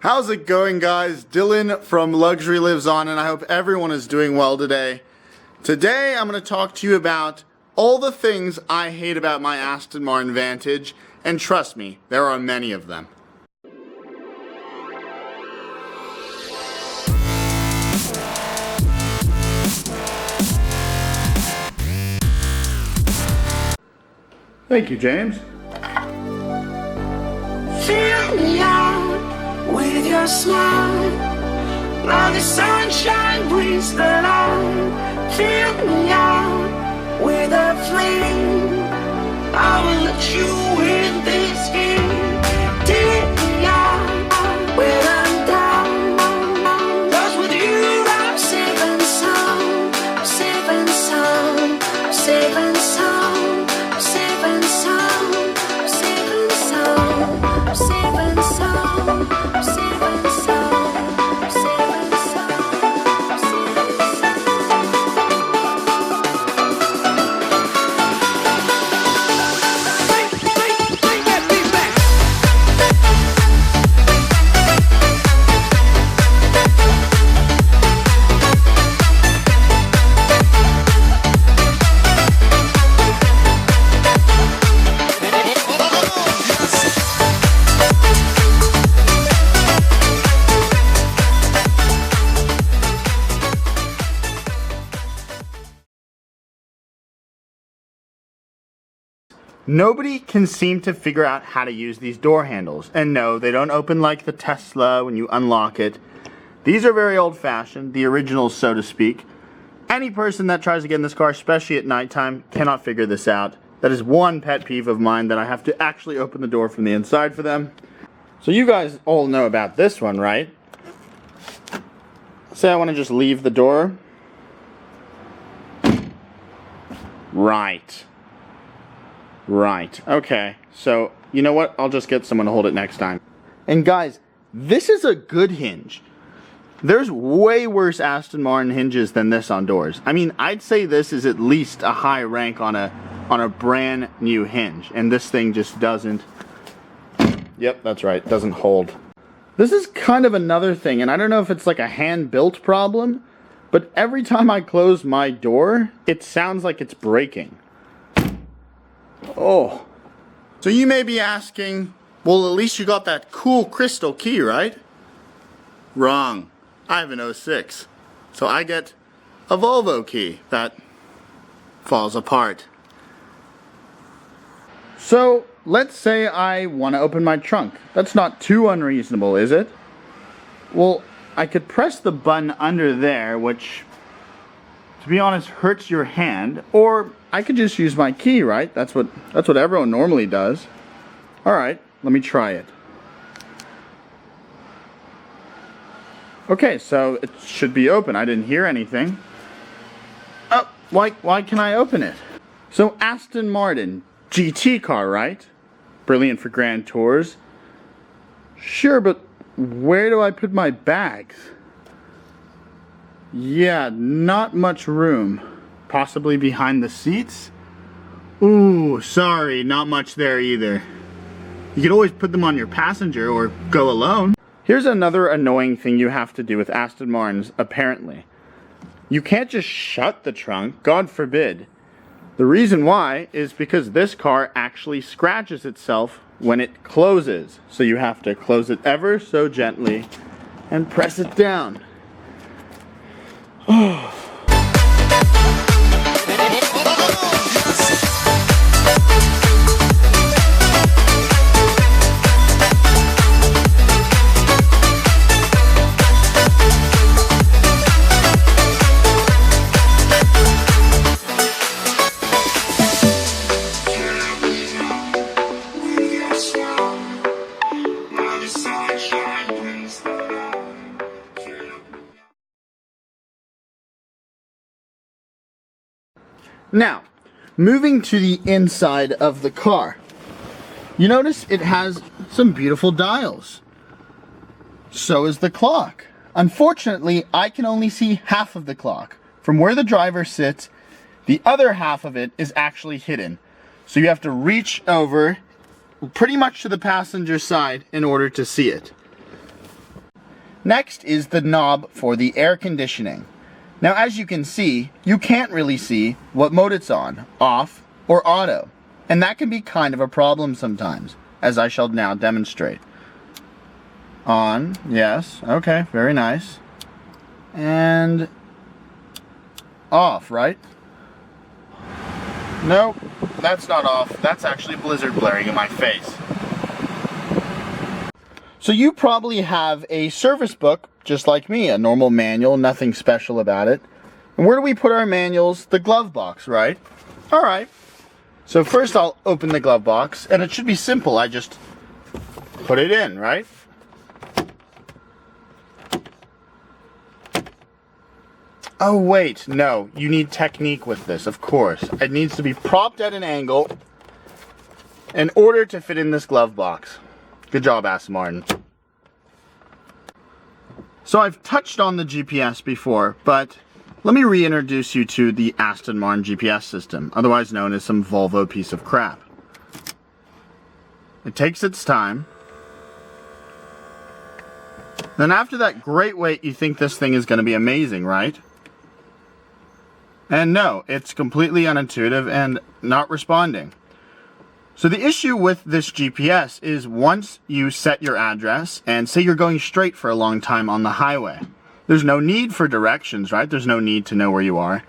How's it going, guys? Dylan from Luxury Lives On, and I hope everyone is doing well today. Today I'm going to talk to you about all the things I hate about my Aston Martin Vantage, and trust me, there are many of them. Thank you, James. Fill me out with your smile. Now the sunshine brings the light. Fill me out with a flame. I will let you in this game. Take me out when I'm down. 'Cause with you I'm safe and sound. I'm safe and sound. I'm safe and sound. I'm safe and sound. I'm safe and sound. I'm safe and sound. I'm safe and sound. I'm safe and sound. I'm safe and sound. Bring that beat back. Nobody can seem to figure out how to use these door handles. And no, they don't open like the Tesla when you unlock it. These are very old-fashioned, the originals, so to speak. Any person that tries to get in this car, especially at nighttime, cannot figure this out. That is one pet peeve of mine, that I have to actually open the door from the inside for them. So you guys all know about this one, right? Say I want to just leave the door. Right. Okay, so you know what? I'll just get someone to hold it next time. And guys, this is a good hinge. There's way worse Aston Martin hinges than this on doors. I mean, I'd say this is at least a high rank on a brand new hinge, and this thing just doesn't. Yep, that's right, doesn't hold. This is kind of another thing, and I don't know if it's like a hand-built problem, but every time I close my door, it sounds like it's breaking. Oh. So you may be asking, well, at least you got that cool crystal key, right? Wrong. I have an 06. So I get a Volvo key that falls apart. So let's say I want to open my trunk. That's not too unreasonable, is it? Well, I could press the button under there, which, to be honest, hurts your hand, or I could just use my key, right? That's what everyone normally does. All right, let me try it. Okay, so it should be open. I didn't hear anything. Oh, why can I open it? So Aston Martin GT car, right? Brilliant for grand tours. Sure, but where do I put my bags? Yeah, not much room. Possibly behind the seats? Ooh, sorry, not much there either. You could always put them on your passenger or go alone. Here's another annoying thing you have to do with Aston Martins, apparently. You can't just shut the trunk, God forbid. The reason why is because this car actually scratches itself when it closes. So you have to close it ever so gently and press it down. Oh. Now, moving to the inside of the car. You notice it has some beautiful dials. So is the clock. Unfortunately, I can only see half of the clock. From where the driver sits, the other half of it is actually hidden. So you have to reach over pretty much to the passenger side in order to see it. Next is the knob for the air conditioning. Now as you can see, you can't really see what mode it's on, off or auto. And that can be kind of a problem sometimes, as I shall now demonstrate. On, yes, okay, very nice. And off, right? Nope, that's not off. That's actually blizzard blaring in my face. So you probably have a service book, just like me, a normal manual, nothing special about it. And where do we put our manuals? The glove box, right? All right. So first I'll open the glove box, and it should be simple. I just put it in, right? Oh wait, no, you need technique with this, of course. It needs to be propped at an angle in order to fit in this glove box. Good job, Aston Martin. So I've touched on the GPS before, but let me reintroduce you to the Aston Martin GPS system, otherwise known as some Volvo piece of crap. It takes its time. Then after that great wait, you think this thing is going to be amazing, right? And no, it's completely unintuitive and not responding. So the issue with this GPS is once you set your address and say you're going straight for a long time on the highway, there's no need for directions, right? There's no need to know where you are.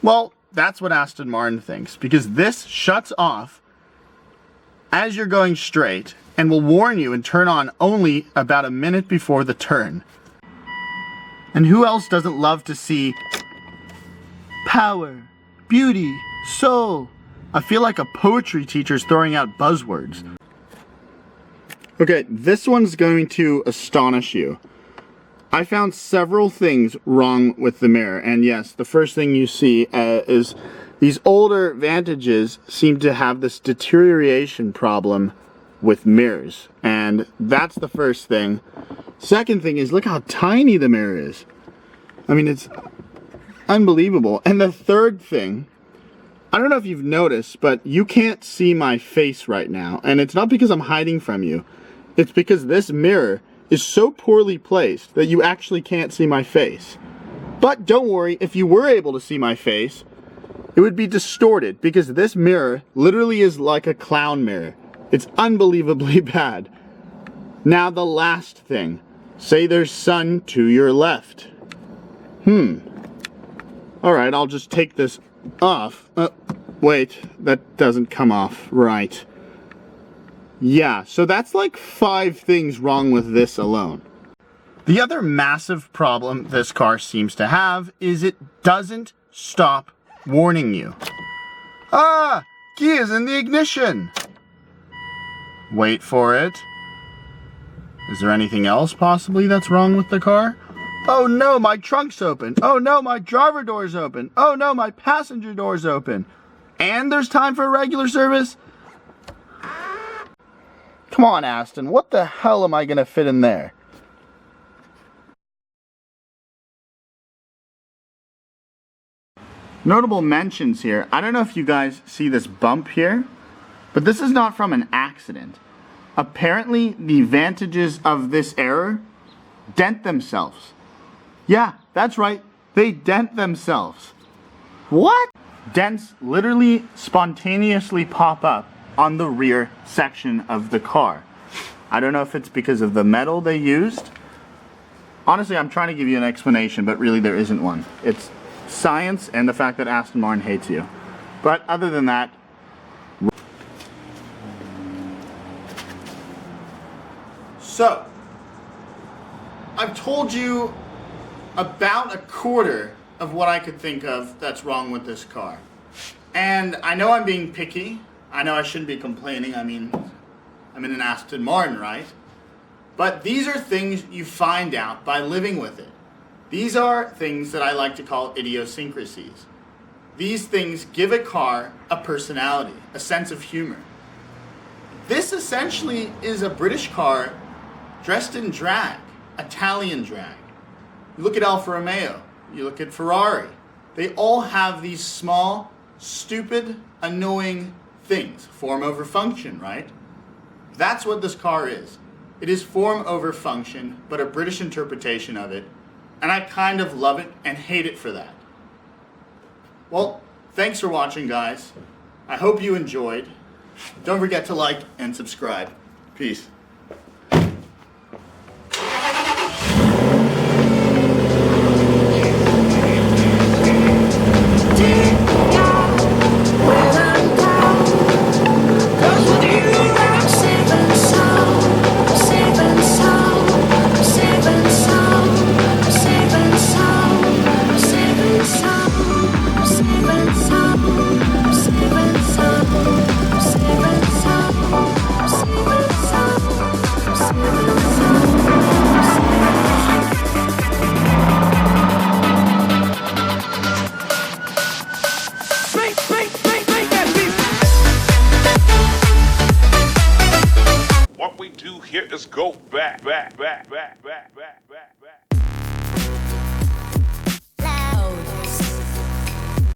Well, that's what Aston Martin thinks, because this shuts off as you're going straight and will warn you and turn on only about a minute before the turn. And who else doesn't love to see power, beauty, soul? I feel like a poetry teacher's throwing out buzzwords. Okay, this one's going to astonish you. I found several things wrong with the mirror, and yes, the first thing you see is these older Vantages seem to have this deterioration problem with mirrors, and that's the first thing. Second thing is, look how tiny the mirror is. I mean, it's unbelievable. And the third thing, I don't know if you've noticed, but you can't see my face right now. And it's not because I'm hiding from you. It's because this mirror is so poorly placed that you actually can't see my face. But don't worry, if you were able to see my face, it would be distorted because this mirror literally is like a clown mirror. It's unbelievably bad. Now the last thing. Say there's sun to your left. Alright, I'll just take this off. Wait, that doesn't come off right. Yeah, so that's like 5 things wrong with this alone. The other massive problem this car seems to have is it doesn't stop warning you. Ah, key is in the ignition. Wait for it. Is there anything else possibly that's wrong with the car? Oh no, my trunk's open. Oh no, my driver door's open. Oh no, my passenger door's open. And there's time for a regular service? Come on, Aston, what the hell am I gonna fit in there? Notable mentions here. I don't know if you guys see this bump here, but this is not from an accident. Apparently, the Vantages of this era dent themselves. Yeah, that's right. They dent themselves. What? Dents literally spontaneously pop up on the rear section of the car. I don't know if it's because of the metal they used. Honestly, I'm trying to give you an explanation, but really there isn't one. It's science and the fact that Aston Martin hates you. But other than that, so I've told you about a quarter of what I could think of that's wrong with this car. And I know I'm being picky. I know I shouldn't be complaining. I mean, I'm in an Aston Martin, right? But these are things you find out by living with it. These are things that I like to call idiosyncrasies. These things give a car a personality, a sense of humor. This essentially is a British car dressed in drag, Italian drag. You look at Alfa Romeo, you look at Ferrari. They all have these small, stupid, annoying things, form over function, right? That's what this car is. It is form over function, but a British interpretation of it, and I kind of love it and hate it for that. Well, thanks for watching, guys. I hope you enjoyed. Don't forget to like and subscribe. Peace. What we do here is go back.